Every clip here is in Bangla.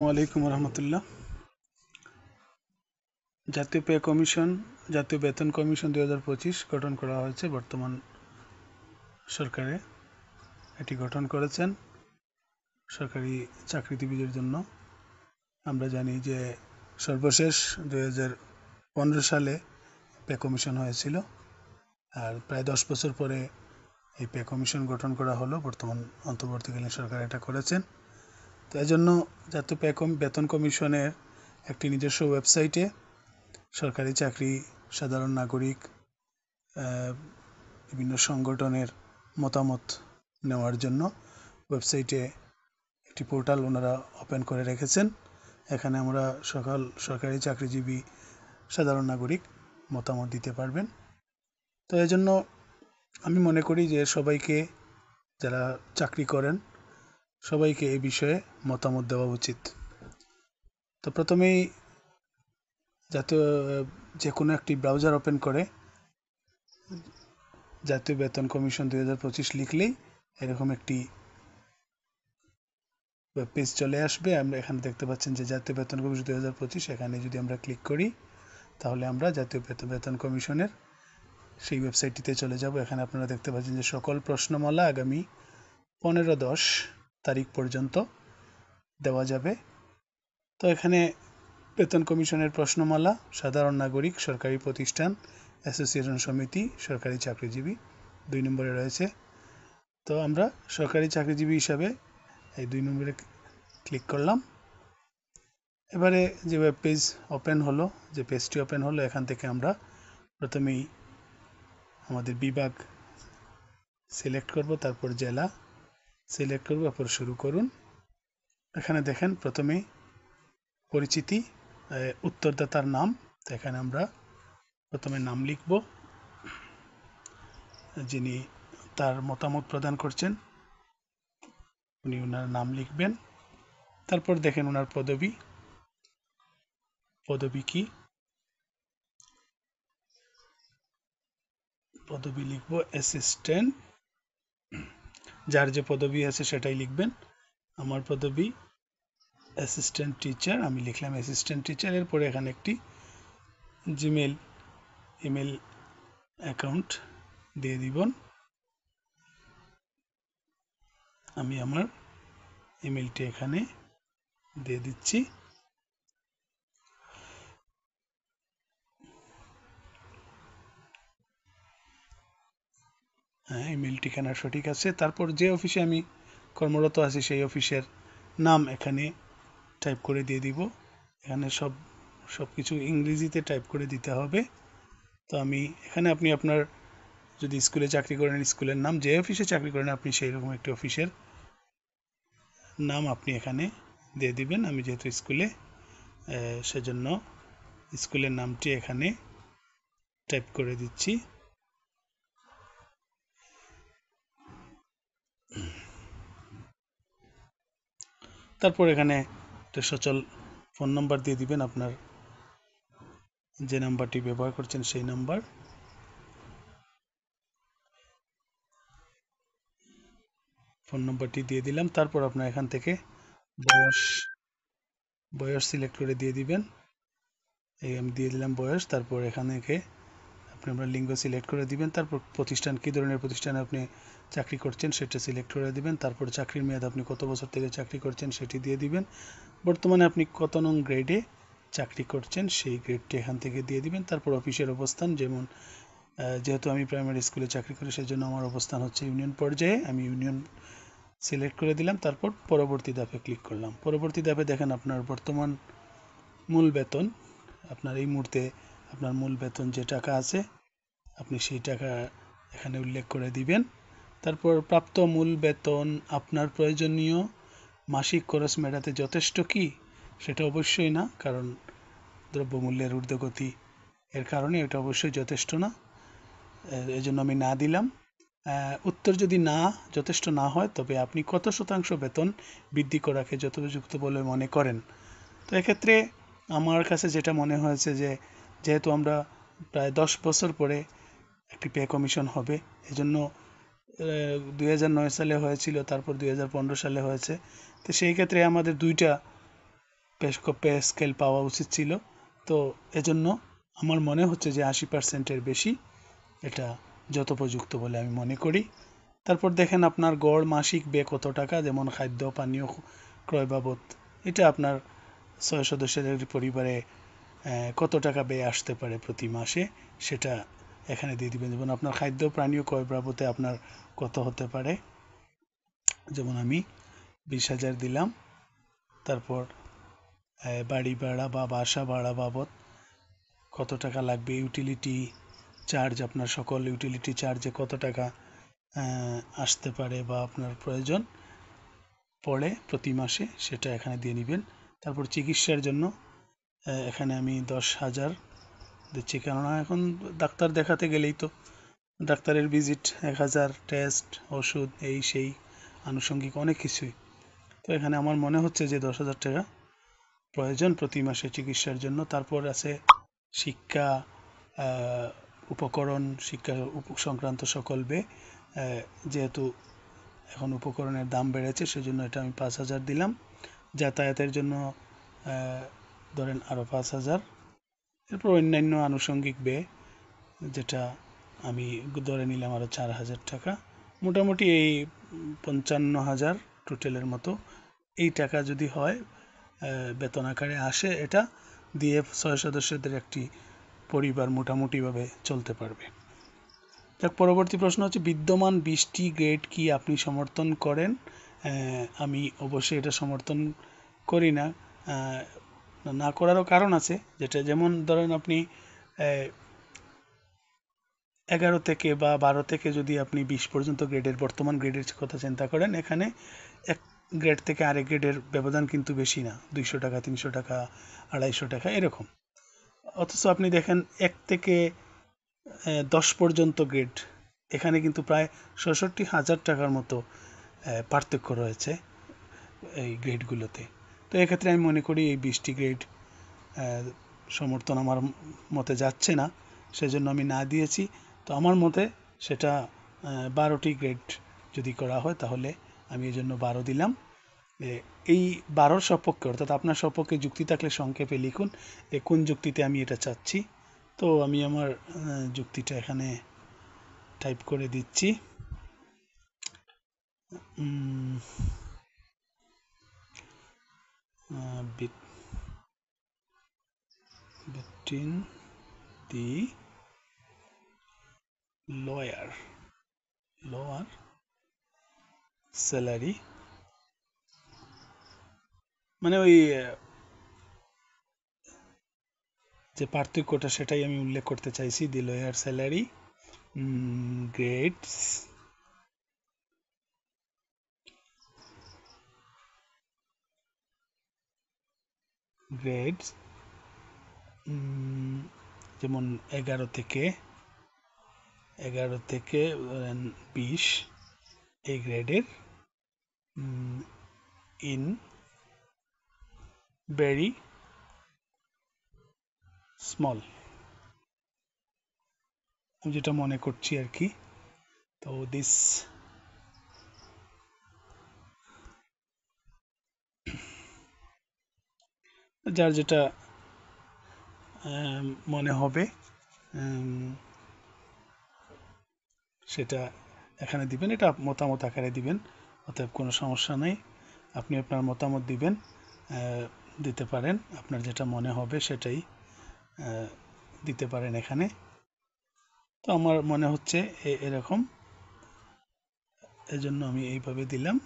ওয়ালাইকুম রহমতুল্লাহ। জাতীয় পে কমিশন, জাতীয় বেতন কমিশন 2025 গঠন করা হয়েছে। বর্তমান সরকারে এটি গঠন করেছেন সরকারি চাকরিজীবীদের জন্য। আমরা জানি যে সর্বশেষ 2015 সালে পে কমিশন হয়েছিল, আর প্রায় 10 বছর পরে এই পে কমিশন গঠন করা হলো। বর্তমান অন্তর্বর্তীকালীন সরকার এটা করেছেন। তো এজন্য জাতীয় বেতন কমিশনের একটি নিজস্ব ওয়েবসাইটে সরকারি চাকরি, সাধারণ নাগরিক, বিভিন্ন সংগঠনের মতামত নেওয়ার জন্য ওয়েবসাইটে একটি পোর্টাল ওনারা ওপেন করে রেখেছেন। এখানে আমরা সকল সরকারি চাকরিজীবী, সাধারণ নাগরিক মতামত দিতে পারবেন। তো এজন্য আমি মনে করি যে সবাইকে, যারা চাকরি করেন, সবাইকে এই বিষয়ে মতামত দেওয়া উচিত। তো প্রথমেই জাতীয় যে কোনো একটি ব্রাউজার ওপেন করে জাতীয় বেতন কমিশন 2025 লিখলেই এরকম একটি ওয়েব পেজ চলে আসবে। আমরা এখানে দেখতে পাচ্ছেন যে জাতীয় বেতন কমিশন 2025। এখানে যদি আমরা ক্লিক করি তাহলে আমরা জাতীয় বেতন কমিশনের সেই ওয়েবসাইটটিতে চলে যাব। এখানে আপনারা দেখতে পাচ্ছেন যে সকল প্রশ্নমালা আগামী 15-10 তারিখ পর্যন্ত দেওয়া যাবে। তো এখানে বেতন কমিশনের প্রশ্নমালা, সাধারণ নাগরিক, সরকারি প্রতিষ্ঠান, অ্যাসোসিয়েশন সমিতি, সরকারি চাকরিজীবী 2 নম্বরে রয়েছে। তো আমরা সরকারি চাকরিজীবী হিসাবে এই 2 নম্বরে ক্লিক করলাম। এবারে যে ওয়েব পেজ ওপেন হলো, যে পেজটি ওপেন হলো, এখান থেকে আমরা প্রথমেই আমাদের বিভাগ সিলেক্ট করব, তারপর জেলা সিলেক্ট করব, তারপর শুরু করুন। এখানে দেখেন প্রথমেই পরিচিতি, উত্তরদাতার নাম। তো এখানে আমরা প্রথমে নাম লিখব, যিনি তার মতামত প্রদান করছেন উনি ওনার নাম লিখবেন। তারপর দেখেন ওনার পদবি কি, পদবি লিখব অ্যাসিস্ট্যান্ট। যার যে পদবি আছে সেটাই লিখবেন। আমার পদবি অ্যাসিস্ট্যান্ট টিচার, আমি লিখলাম অ্যাসিস্ট্যান্ট টিচার। এরপরে এখানে একটি ইমেল অ্যাকাউন্ট দিয়ে দিবেন। আমি আমার ইমেলটি এখানে দিয়ে দিচ্ছি। হ্যাঁ, ইমেল ঠিকানা সঠিক আছে। তারপর যে অফিসে আমি কর্মরত আছি সেই অফিসের নাম এখানে টাইপ করে দিয়ে দিব। এখানে সব কিছু ইংরেজিতে টাইপ করে দিতে হবে। তো আমি এখানে, আপনি আপনার যদি স্কুলে চাকরি করেন স্কুলের নাম, যে অফিসে চাকরি করেন আপনি সেই রকম একটি অফিসের নাম আপনি এখানে দিয়ে দিবেন। আমি যেহেতু স্কুলে, সেজন্য স্কুলের নামটি এখানে টাইপ করে দিচ্ছি। তারপর এখানে একটা সচল ফোন নাম্বার দিয়ে দিবেন, আপনার যে নাম্বারটি ব্যবহার করছেন সেই নাম্বার। ফোন নাম্বারটি দিয়ে দিলাম। তারপর আপনার এখান থেকে বয়স সিলেক্ট করে দিয়ে দিবেন। এই আমি দিয়ে দিলাম বয়স। তারপর এখানে আপনি আপনার লিঙ্গ সিলেক্ট করে দিবেন। তারপর প্রতিষ্ঠান, কী ধরনের প্রতিষ্ঠানে আপনি চাকরি করছেন সেটা সিলেক্ট করে দিবেন। তারপর চাকরির মেয়াদ, আপনি কত বছর থেকে চাকরি করছেন সেটি দিয়ে দিবেন। বর্তমানে আপনি কত নং গ্রেডে চাকরি করছেন সেই গ্রেডটি এখান থেকে দিয়ে দিবেন। তারপর অফিসের অবস্থান, যেমন যেহেতু আমি প্রাইমারি স্কুলে চাকরি করি সেজন্য আমার অবস্থান হচ্ছে ইউনিয়ন পর্যায়ে, আমি ইউনিয়ন সিলেক্ট করে দিলাম। তারপর পরবর্তী ধাপে ক্লিক করলাম। পরবর্তী ধাপে দেখেন আপনার বর্তমান মূল বেতন, আপনার এই মুহূর্তে আপনার মূল বেতন যে টাকা আছে আপনি সেই টাকা এখানে উল্লেখ করে দিবেন। তারপর প্রাপ্ত মূল বেতন আপনার প্রয়োজনীয় মাসিক খরচ মেটাতে যথেষ্ট কি, সেটা অবশ্যই না, কারণ দ্রব্যমূল্যের ঊর্ধ্বগতি এর কারণে এটা অবশ্যই যথেষ্ট না। এজন্য আমি না দিলাম। উত্তর যদি যথেষ্ট না হয় তবে আপনি কত শতাংশ বেতন বৃদ্ধি করাকে যথোপযুক্ত বলে মনে করেন। তো এক্ষেত্রে আমার কাছে যেটা মনে হয়েছে যে যেহেতু আমরা প্রায় 10 বছর পরে একটি পে কমিশন হবে, এজন্য 2009 সালে হয়েছিল, তারপর 2015 সালে হয়েছে। তো সেই ক্ষেত্রে আমাদের দুইটা পে স্কেল পাওয়া উচিত ছিল। তো এজন্য আমার মনে হচ্ছে যে 80%-এর বেশি এটা যথোপযুক্ত বলে আমি মনে করি। তারপর দেখেন আপনার গড় মাসিক ব্যয় কত টাকা, যেমন খাদ্য পানীয় ক্রয় বাবদ, এটা আপনার 6 সদস্যের পরিবারে কত টাকা ব্যয় আসতে পারে প্রতি মাসে, সেটা এখানে দিয়ে দিবেন। যেমন আপনার খাদ্য পানীয় ক্রয় বাবদে আপনার কত হতে পারে, যেমন আমি 20,000 দিলাম। তারপর বাড়ি ভাড়া বা বাসা ভাড়া বাবদ কত টাকা লাগবে, ইউটিলিটি চার্জ, আপনার সকল ইউটিলিটি চার্জে কত টাকা আসতে পারে বা আপনার প্রয়োজন পড়ে প্রতি মাসে, সেটা এখানে দিয়ে নেবেন। তারপর চিকিৎসার জন্য এখানে আমি 10,000 দিচ্ছি, কেননা এখন ডাক্তার দেখাতে গেলেই তো ডাক্তারের ভিজিট 1,000, টেস্ট, ওষুধ, এই সেই আনুষঙ্গিক অনেক কিছুই। তো এখানে আমার মনে হচ্ছে যে 10,000 টাকা প্রয়োজন প্রতি মাসে চিকিৎসার জন্য। তারপর আছে শিক্ষা উপকরণ, শিক্ষা সংক্রান্ত সকল ব্যয়, যেহেতু এখন উপকরণের দাম বেড়েছে সেজন্য এটা আমি 5,000 দিলাম। যাতায়াতের জন্য ধরেন আরও 5,000। এরপর অন্যান্য আনুষঙ্গিক ব্যয়, যেটা আমি ধরে নিলাম আরও 4,000 টাকা। মোটামুটি এই 55,000 টোটালের মতো এই টাকা যদি হয়, বেতন আকারে আসে, এটা দিয়ে 6 সদস্যদের একটি পরিবার মোটামুটিভাবে চলতে পারবে। যাক, পরবর্তী প্রশ্ন হচ্ছে বিদ্যমান 20টি গ্রেড কি আপনি সমর্থন করেন? আমি অবশ্যই এটা সমর্থন করি না। না করারও কারণ আছে, যেটা যেমন ধরেন আপনি 11 থেকে বা 12 থেকে যদি আপনি 20 পর্যন্ত গ্রেডের, বর্তমান গ্রেডের কথা চিন্তা করেন, এখানে এক গ্রেড থেকে আরেক গ্রেডের ব্যবধান কিন্তু বেশি না, 200 টাকা, 300 টাকা, 250 টাকা এরকম। অথচ আপনি দেখেন 1 থেকে 10 পর্যন্ত গ্রেড, এখানে কিন্তু প্রায় 66,000 টাকার মতো পার্থক্য রয়েছে এই গ্রেডগুলোতে। তো এক্ষেত্রে আমি মনে করি এই 20টি গ্রেড সমর্থন আমার মতে যাচ্ছে না, সেজন্য আমি না দিয়েছি। তো আমার মতে সেটা 12টি গ্রেড যদি করা হয় তাহলে আমি এই জন্য 12 দিলাম। এই 12-র সপক্ষে, অর্থাৎ আপনার সপক্ষে যুক্তি থাকলে সংক্ষেপে লিখুন কোন যুক্তিতে আমি এটা চাচ্ছি। তো আমি আমার যুক্তিটা এখানে টাইপ করে দিচ্ছি। 15 the lower salary, মানে ওই যে পার্থক্যটা সেটাই আমি উল্লেখ করতে চাইছি। দি লোয়ার স্যালারি গ্রেডস যেমন 11 থেকে 20 এই গ্রেডের ইন ভেরি স্মল, আমি যেটা মনে করছি আর কি। তো দিস যার যেটা মনে হবে সেটা এখানে দিবেন, এটা মতামত আকারে দিবেন, অতএব কোনো সমস্যা নেই। আপনি আপনার মতামত দিতে পারেন, আপনার যেটা মনে হবে সেটাই দিতে পারেন এখানে। তো আমার মনে হচ্ছে এরকম, এজন্য আমি এইভাবে দিলাম।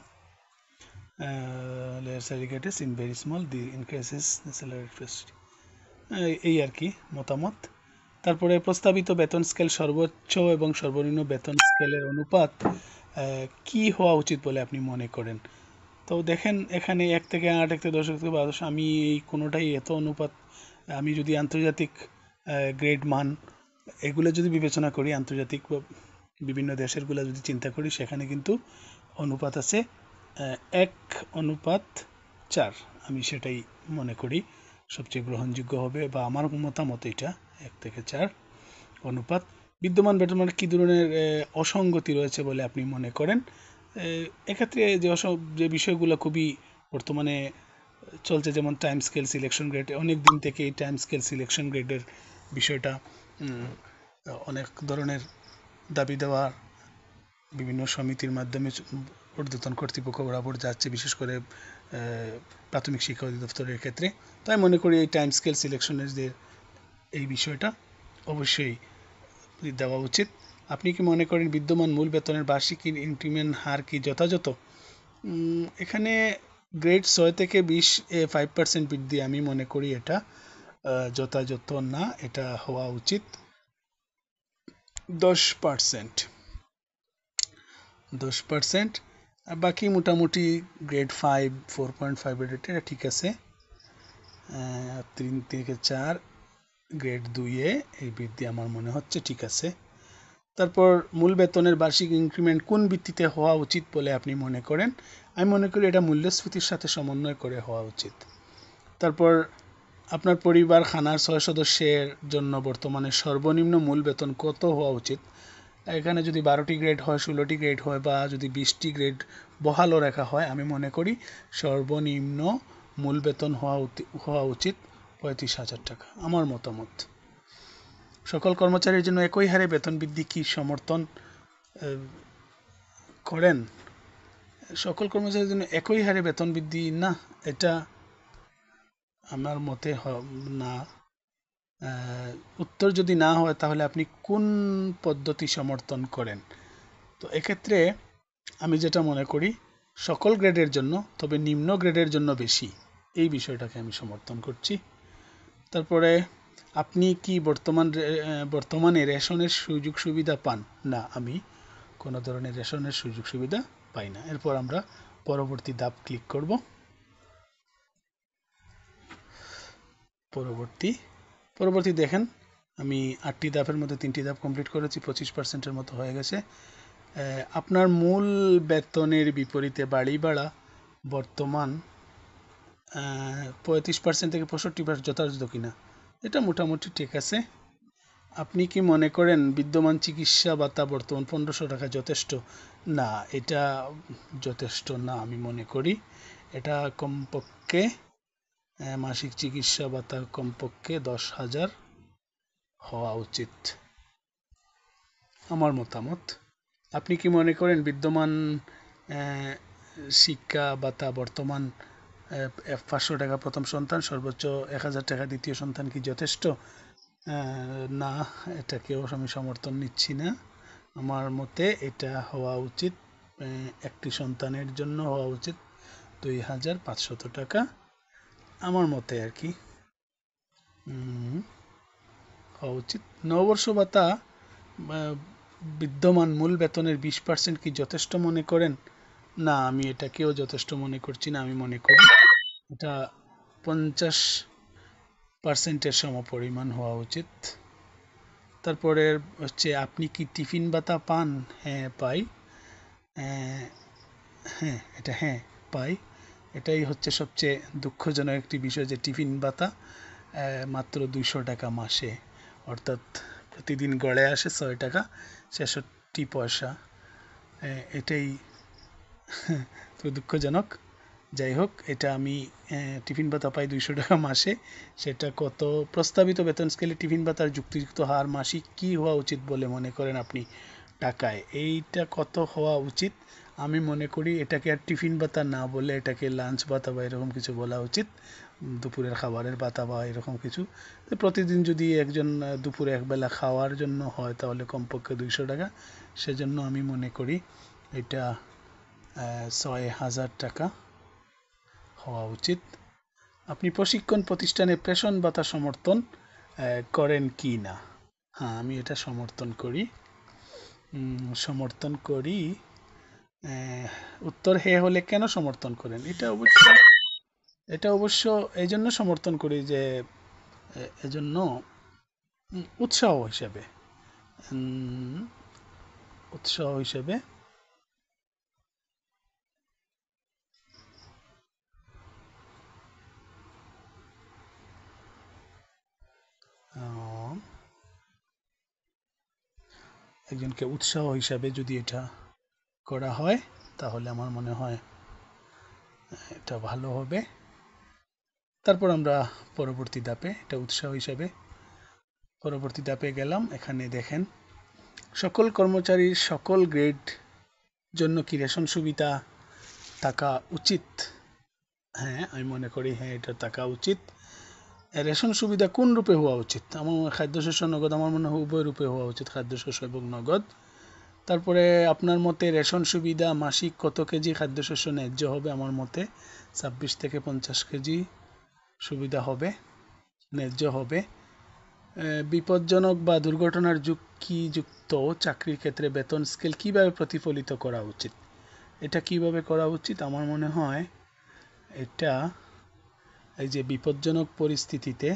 In very small, the increases salary facility, এই আর কি মতামত। তারপরে প্রস্তাবিত বেতন স্কেল সর্বোচ্চ এবং সর্বনিম্ন বেতন স্কেলের অনুপাত কি হওয়া উচিত বলে আপনি মনে করেন? তো দেখেন এখানে 1 থেকে 8, 1 থেকে 10, 1 থেকে 12, আমি এই কোনোটাই এত অনুপাত, আমি যদি আন্তর্জাতিক গ্রেড মান এগুলো যদি বিবেচনা করি, আন্তর্জাতিক বিভিন্ন দেশেরগুলো যদি চিন্তা করি, সেখানে কিন্তু অনুপাত আছে 1:4, আমি সেটাই মনে করি সবচেয়ে গ্রহণযোগ্য হবে, বা আমার মতামত এটা 1 থেকে 4 অনুপাত। বিদ্যমান বেতনের কী ধরনের অসঙ্গতি রয়েছে বলে আপনি মনে করেন? এক্ষেত্রে যে বিষয়গুলো খুবই বর্তমানে চলছে, যেমন টাইম স্কেল সিলেকশন গ্রেড। অনেক দিন থেকে এই টাইম স্কেল সিলেকশন গ্রেডের বিষয়টা অনেক ধরনের দাবি দেওয়া বিভিন্ন সমিতির মাধ্যমে ঊর্ধ্বতন কর্তৃপক্ষ বরাবর যাচ্ছে, বিশেষ করে প্রাথমিক শিক্ষা অধিদপ্তরের ক্ষেত্রে। তাই মনে করি এই টাইম স্কেল সিলেকশনের যে এই বিষয়টা অবশ্যই দেওয়া উচিত। আপনি কি মনে করেন বিদ্যমান মূল বেতনের বার্ষিক ইনক্রিমেন্ট হার কি যথাযথ? এখানে গ্রেড 6 থেকে 20 5% বৃদ্ধি আমি মনে করি এটা যথাযথ না, এটা হওয়া উচিত 10%। বাকি মোটামুটি গ্রেড 5 4.5 এটা ঠিক আছে। 3 থেকে 4 গ্রেড 2 এ এই বৃদ্ধি আমার মনে হচ্ছে ঠিক আছে। তারপর মূল বেতনের বার্ষিক ইনক্রিমেন্ট কোন ভিত্তিতে হওয়া উচিত বলে আপনি মনে করেন? আমি মনে করি এটা মূল্যস্ফীতির সাথে সমন্বয় করে হওয়া উচিত। তারপর আপনার পরিবার খানার 6 সদস্যের জন্য বর্তমানে সর্বনিম্ন মূল বেতন কত হওয়া উচিত? এখানে যদি 12টি গ্রেড হয়, 16টি গ্রেড হয়, বা যদি 20টি গ্রেড বহালও রাখা হয়, আমি মনে করি সর্বনিম্ন মূল বেতন হওয়া উচিত 35,000 টাকা, আমার মতামত। সকল কর্মচারীর জন্য একই হারে বেতন বৃদ্ধি কি সমর্থন করেন? সকল কর্মচারীর জন্য একই হারে বেতন বৃদ্ধি না, এটা আমার মতে না। উত্তর যদি না হয় তাহলে আপনি কোন পদ্ধতি সমর্থন করেন? তো এক্ষেত্রে আমি যেটা মনে করি সকল গ্রেডের জন্য, তবে নিম্ন গ্রেডের জন্য বেশি, এই বিষয়টাকে আমি সমর্থন করছি। তারপরে আপনি কি বর্তমানে রেশনের সুযোগ সুবিধা পান? না, আমি কোনো ধরনের রেশনের সুযোগ সুবিধা পাই না। এরপর আমরা পরবর্তী ধাপ ক্লিক করব। পরবর্তী দেখেন আমি 8টি ধাপের মধ্যে 3টি ধাপ কমপ্লিট করেছি, 25%-এর মতো হয়ে গেছে। আপনার মূল বেতনের বিপরীতে বাড়ি ভাড়া বর্তমান 35% থেকে 65% যথাযথ কিনা? এটা মোটামুটি ঠিক আছে। আপনি কি মনে করেন বিদ্যমান চিকিৎসা ভাতা বর্তমান 1500 টাকা যথেষ্ট? না, এটা যথেষ্ট না আমি মনে করি। এটা কমপক্ষে মাসিক চিকিৎসা ভাতা কমপক্ষে 10,000 হওয়া উচিত, আমার মতামত। আপনি কি মনে করেন বিদ্যমান শিক্ষা ভাতা বর্তমান 500 টাকা প্রথম সন্তান, সর্বোচ্চ 1000 টাকা দ্বিতীয় সন্তান কি যথেষ্ট? না, এটাকেও আমি সমর্থন নিচ্ছি না। আমার মতে এটা হওয়া উচিত, একটি সন্তানের জন্য হওয়া উচিত 2500 টাকা, আমার মতে আর কি হওয়া উচিত। নববর্ষ ভাতা বিদ্যমান মূল বেতনের 20% কি যথেষ্ট মনে করেন? না, আমি এটাকেও যথেষ্ট মনে করছি না। আমি মনে করি এটা 50%-এর সমপরিমাণ হওয়া উচিত। তারপরে হচ্ছে আপনি কি টিফিন ভাতা পান? হ্যাঁ পাই। হ্যাঁ পাই। এটাই হচ্ছে সবচেয়ে দুঃখজনক একটি বিষয় যে টিফিন ভাতা মাত্র 200 টাকা মাসে, অর্থাৎ প্রতিদিন গড়ে আসে 6 টাকা 66 পয়সা। এটাই তো দুঃখজনক। যাই হোক, এটা আমি টিফিন ভাতা পাই 200 টাকা মাসে। সেটা কত? প্রস্তাবিত বেতন স্কেলে টিফিন ভাতার যুক্তিযুক্ত হার মাসিক কি হওয়া উচিত বলে মনে করেন আপনি টাকায়? এইটা কত হওয়া উচিত? আমি মনে করি এটাকে আর টিফিন ভাতা না বলে এটাকে লাঞ্চ ভাতা বা এরকম কিছু বলা উচিত, দুপুরের খাবারের ভাতা বা এরকম কিছু। তো প্রতিদিন যদি একজন দুপুরে একবেলা খাওয়ার জন্য হয় তাহলে কমপক্ষে 200 টাকা। সেজন্য আমি মনে করি এটা 6,000 টাকা হওয়া উচিত। আপনি প্রশিক্ষণ প্রতিষ্ঠানে পেশন ভাতা সমর্থন করেন কি না? হ্যাঁ, আমি এটা সমর্থন করি। উত্তর হ্যাঁ হলে কেন সমর্থন করেন? এটা অবশ্য এই জন্য সমর্থন করি যে এজন্য উৎসাহ হিসেবে একজনকে উৎসাহ হিসাবে যদি এটা করা হয় তাহলে আমার মনে হয় এটা ভালো হবে। তারপর আমরা পরবর্তী ধাপে, এটা উৎসাহ হিসাবে পরবর্তী ধাপে গেলাম। এখানে দেখেন সকল কর্মচারীর সকল গ্রেড জন্য কি রেশন সুবিধা থাকা উচিত? হ্যাঁ, আমি মনে করি হ্যাঁ, এটা থাকা উচিত। রেশন সুবিধা কোন রূপে হওয়া উচিত? আমার খাদ্যশস্য নগদ, আমার মনে হয় উভয় রূপে হওয়া উচিত, খাদ্যশস্য এবং নগদ। তারপরে আপনার মতে রেশন সুবিধা মাসিক কত কেজি খাদ্যশস্য ন্যায্য হবে? আমার মতে 26 থেকে 50 কেজি সুবিধা হবে, ন্যায্য হবে। বিপজ্জনক বা দুর্ঘটনার ঝুঁকিযুক্ত চাকরির ক্ষেত্রে বেতন স্কেল কিভাবে প্রতিফলিত করা উচিত? এটা কিভাবে করা উচিত? আমার মনে হয় এটা এই যে বিপজ্জনক পরিস্থিতিতে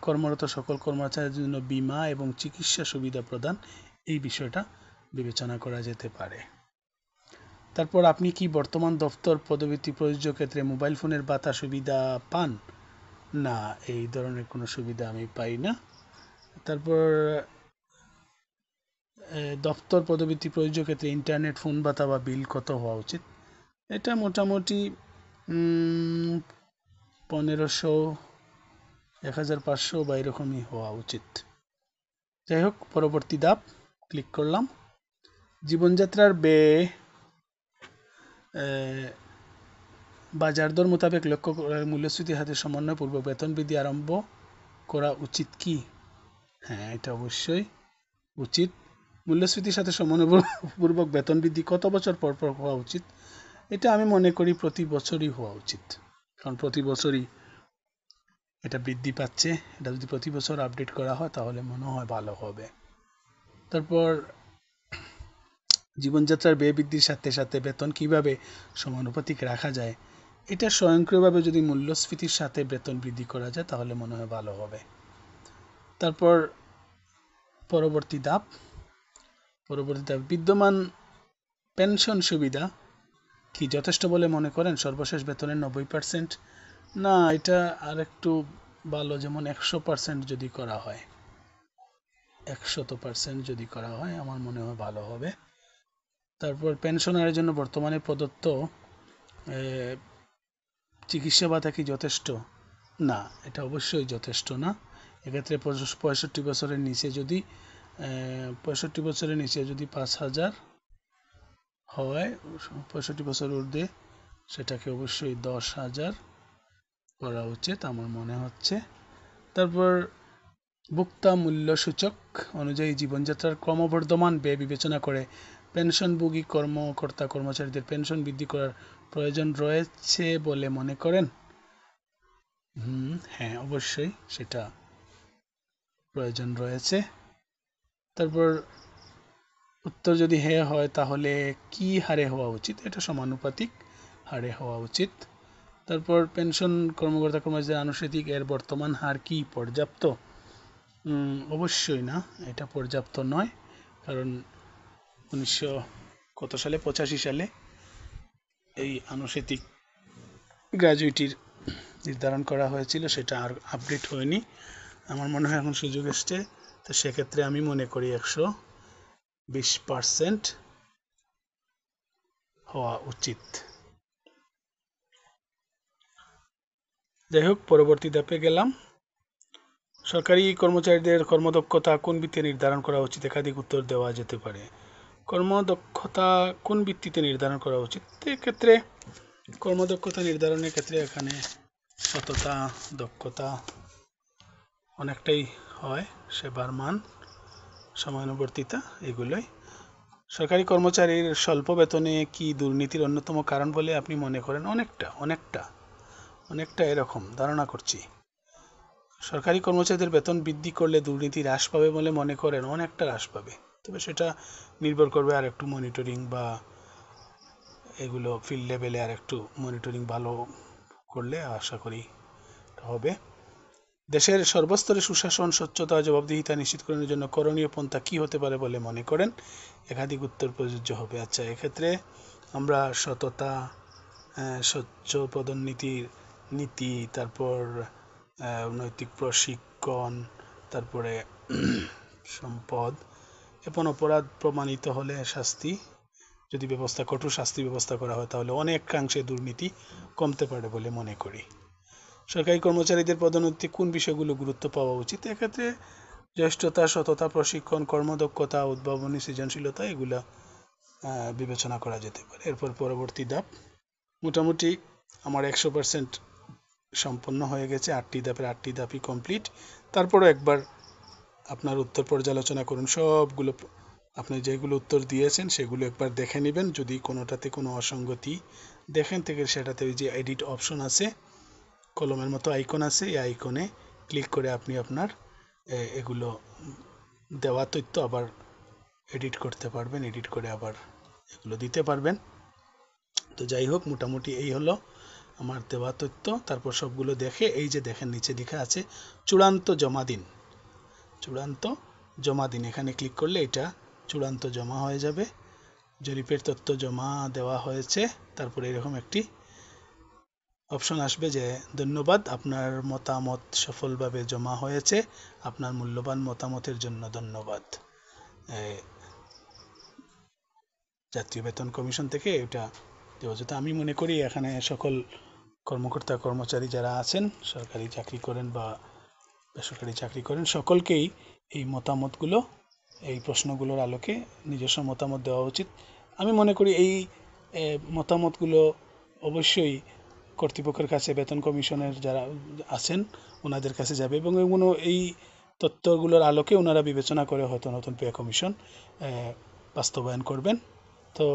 কর্মরত সকল কর্মচারীর জন্য বীমা এবং চিকিৎসা সুবিধা প্রদান, এই বিষয়টা বিবেচনা করা যেতে পারে। তারপর আপনি কি বর্তমান দপ্তর পদোন্নতি প্রযোজ্য ক্ষেত্রে মোবাইল ফোনের ভাতা সুবিধা পান? না, এই ধরনের কোনো সুবিধা আমি পাই না। তারপর দপ্তর পদোন্নতি প্রযোজ্য ক্ষেত্রে ইন্টারনেট ফোন ভাতা বা বিল কত হওয়া উচিত? এটা মোটামুটি 1500, 1500 বা এরকমই হওয়া উচিত। যাই হোক, পরবর্তী ধাপ ক্লিক করলাম। জীবনযাত্রার ব্যয় বাজার দর মোতাবেক লক্ষ্য মূল্যস্ফীতির হাতে সমন্বয়পূর্বক বেতন বৃদ্ধি আরম্ভ করা উচিত কি? হ্যাঁ, এটা অবশ্যই উচিত। মূল্যস্ফীতির সাথে সমন্বয়পূর্বক বেতন বৃদ্ধি কত বছর পর পর হওয়া উচিত? এটা আমি মনে করি প্রতি বছরই হওয়া উচিত, কারণ প্রতি বছরই এটা বৃদ্ধি পাচ্ছে। এটা যদি প্রতি বছর আপডেট করা হয় তাহলে মনে হয় ভালো হবে। তারপর জীবনযাত্রার ব্যয় বৃদ্ধির সাথে সাথে বেতন কিভাবে সমানুপাতিক রাখা যায়? এটা স্বয়ংক্রিয়ভাবে যদি মূল্যস্ফীতির সাথে বেতন বৃদ্ধি করা যায় তাহলে মনে হয় ভালো হবে। তারপর পরবর্তী ধাপ বিদ্যমান পেনশন সুবিধা কি যথেষ্ট বলে মনে করেন? সর্বশেষ বেতনের 90%? না, এটা আর একটু ভালো, যেমন 100% যদি করা হয়, 100% যদি করা হয় আমার মনে হয় ভালো হবে। তারপর পেনশনারের জন্য বর্তমানে প্রদত্ত চিকিৎসা ভাতা কি যথেষ্ট? না, এটা অবশ্যই যথেষ্ট না। এক্ষেত্রে 65 বছরের নিচে যদি 65 বছরের নিচে যদি 5000 হয়, 65 বছর ঊর্ধ্বে সেটাকে অবশ্যই 10,000 করা উচিত আমার মনে হচ্ছে। তারপর ভোক্তা মূল্য সূচক অনুযায়ী জীবনযাত্রার ক্রমবর্ধমান ব্যয় বিবেচনা করে পেনশনভোগী কর্মকর্তা কর্মচারীদের পেনশন বৃদ্ধি করার প্রয়োজন রয়েছে বলে মনে করেন? হ্যাঁ, অবশ্যই সেটা প্রয়োজন রয়েছে। তারপর উত্তর যদি হ্যাঁ হয় তাহলে কি হারে হওয়া উচিত? এটা সমানুপাতিক হারে হওয়া উচিত। তারপর পেনশন কর্মকর্তা কর্মচারীদের আনুষ্ঠানিক এর বর্তমান হার কি পর্যাপ্ত? অবশ্যই না, এটা পর্যাপ্ত নয়, কারণ 1985 সালে এই আনুষ্ঠানিক গ্র্যাজুইটির নির্ধারণ করা হয়েছিল, সেটা আর আপডেট হয়নি। আমার মনে হয় এখন সুযোগ এসছে, তো সেক্ষেত্রে আমি মনে করি 120% হওয়া উচিত। যাই হোক, পরবর্তী ধাপে গেলাম। সরকারি কর্মচারীদের কর্মদক্ষতা কোন ভিত্তিতে নির্ধারণ করা উচিত? একাধিক উত্তর দেওয়া যেতে পারে। কর্মদক্ষতা কোন ভিত্তিতে নির্ধারণ করা উচিত? এক্ষেত্রে কর্মদক্ষতা নির্ধারণের ক্ষেত্রে এখানে সততা, দক্ষতা অনেকটাই হয়, সেবার মান, সময়ানুবর্তিতা, এগুলোই। সরকারি কর্মচারীর স্বল্প বেতনে কি দুর্নীতির অন্যতম কারণ বলে আপনি মনে করেন? অনেকটা এরকম ধারণা করছি। সরকারি কর্মচারীদের বেতন বৃদ্ধি করলে দুর্নীতি হ্রাস পাবে বলে মনে করেন? অনেকটা হ্রাস পাবে, তবে সেটা নির্ভর করবে আর একটু মনিটরিং বা এগুলো ফিল্ড লেভেলে আর একটু মনিটরিং ভালো করলে আশা করি হবে। দেশের সর্বস্তরে সুশাসন, স্বচ্ছতা, জবাবদিহিতা নিশ্চিতকরণের জন্য করণীয় পন্থা কি হতে পারে বলে মনে করেন? একাধিক উত্তর প্রযোজ্য হবে। আচ্ছা, এক্ষেত্রে আমরা সততা, স্বচ্ছ পদোন্নতির নীতি, তারপর নৈতিক প্রশিক্ষণ, তারপরে সম্পদ এবং অপরাধ প্রমাণিত হলে শাস্তি যদি কঠোর শাস্তি ব্যবস্থা করা হয় তাহলে অনেকাংশে দুর্নীতি কমতে পারে বলে মনে করি। সরকারি কর্মচারীদের পদোন্নতি কোন বিষয়গুলো গুরুত্ব পাওয়া উচিত? এক্ষেত্রে জ্যেষ্ঠতা, সততা, প্রশিক্ষণ, কর্মদক্ষতা, উদ্ভাবনী, সৃজনশীলতা এগুলা বিবেচনা করা যেতে পারে। এরপর পরবর্তী ধাপ, মোটামুটি আমার 100% সম্পন্ন হয়ে গেছে। 8টি ধাপের 8টি ধাপই কমপ্লিট। তারপরও একবার আপনার উত্তর পর্যালোচনা করুন। সবগুলো আপনি যেগুলো উত্তর দিয়েছেন সেগুলো একবার দেখে নেবেন। যদি কোনোটাতে কোনো অসঙ্গতি দেখেন থেকে সেটাতে ওই যে এডিট অপশন আছে, কলমের মতো আইকন আছে, এই আইকনে ক্লিক করে আপনি আপনার এগুলো দেওয়া তথ্য আবার এডিট করতে পারবেন, এডিট করে আবার এগুলো দিতে পারবেন। তো যাই হোক, মোটামুটি এই হলো আমার দেওয়া তথ্য। তারপর সবগুলো দেখে এই যে দেখেন নিচে লেখা আছে চূড়ান্ত জমা দিন, চূড়ান্ত জমা দিন, এখানে ক্লিক করলে এটা চূড়ান্ত জমা হয়ে যাবে। জরিপের তথ্য জমা দেওয়া হয়েছে। তারপরে এরকম একটি অপশন আসবে যে ধন্যবাদ, আপনার মতামত সফলভাবে জমা হয়েছে, আপনার মূল্যবান মতামতের জন্য ধন্যবাদ। জাতীয় বেতন কমিশন থেকে এটা দেওয়া যেত। আমি মনে করি এখানে সকল কর্মকর্তা কর্মচারী যারা আছেন, সরকারি চাকরি করেন বা বেসরকারি চাকরি করেন, সকলকেই এই মতামতগুলো, এই প্রশ্নগুলোর আলোকে নিজস্ব মতামত দেওয়া উচিত। আমি মনে করি এই মতামতগুলো অবশ্যই কর্তৃপক্ষের কাছে, বেতন কমিশনের যারা আছেন ওনাদের কাছে যাবে এবং এগুলো এই তথ্যগুলোর আলোকে ওনারা বিবেচনা করে হয়তো নতুন পে কমিশন বাস্তবায়ন করবেন। তো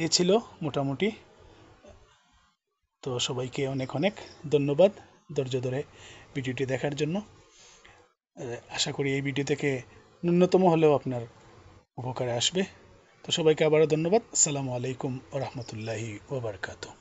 এই ছিল মোটামুটি। তো সবাইকে অনেক অনেক ধন্যবাদ ধৈর্য ধরে ভিডিওটি দেখার জন্য। আশা করি এই ভিডিও থেকে ন্যূনতম হলেও আপনার উপকারে আসবে। তো সবাইকে আবারও ধন্যবাদ। আসসালামু আলাইকুম ওয়া রাহমাতুল্লাহি ওয়া বারাকাতুহু।